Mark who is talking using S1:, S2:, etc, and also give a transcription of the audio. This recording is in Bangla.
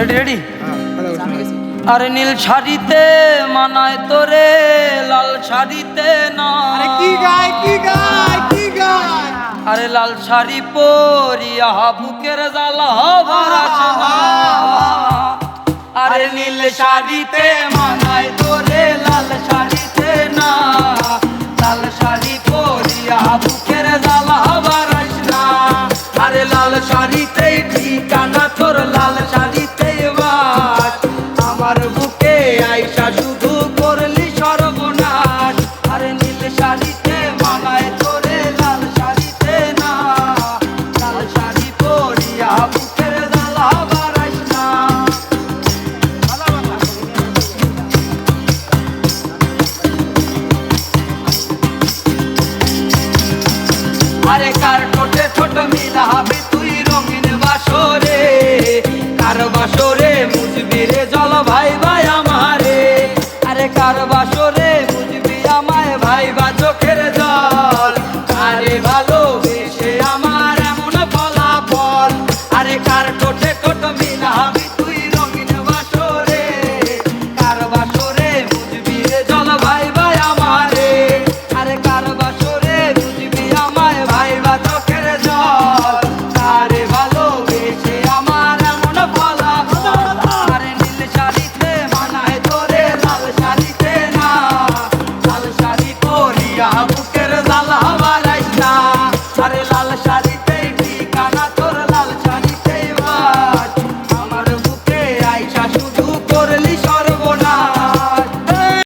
S1: Ready ready. আরে নীল শাড়িতে মানায় তোরে, লাল শাড়িতে না।
S2: কি গায় কি গায় কি গায়?
S1: আরে লাল শাড়ি পরিয়া বুকের জ্বালা ভরাস না। আরে নীল শাড়িতে মানায় তোরে, লাল শাড়িতে না। লাল শাড়ি পরিয়া বুকের জ্বালা ভরাস না। আরে লাল শাড়িতে ঠিকানা তোর, লাল শাড়িতে বাস। আমার বুকে আইসা শুধু করলি সর্বনাশ। আরে নীল শাড়িতে মানায় তোরে, লাল শাড়িতে না। লাল শাড়ি পরিয়া বুকের জ্বালা বাড়াইস না। আরে কার ঠোঁটে ছোট মিলাবি তুই রঙিন বাসরে, কার বাসরে মুজবি রে জল ভাই ভাই আমারে। আরে কার বাসরে মুজবি আমায় ভাই বা চোখের জল। আরে ভালোবেসে আমার এমন ফলাফল। আরে কার ঠোঁটে ছোট মিলাবি তুই রঙিন বাসরে, কার বাসরে মুজবি রে জল ভাই ভাই আমারে। আরে কার বাসরে মুজবি আমায় ভাই বা চোখের জল। আরে ভালোবেসে আমার এমন ফলাফল। আরে নীল শাড়িতে মানায় তোরে, লাল শাড়িতে না। লাল শাড়ি পরিয়া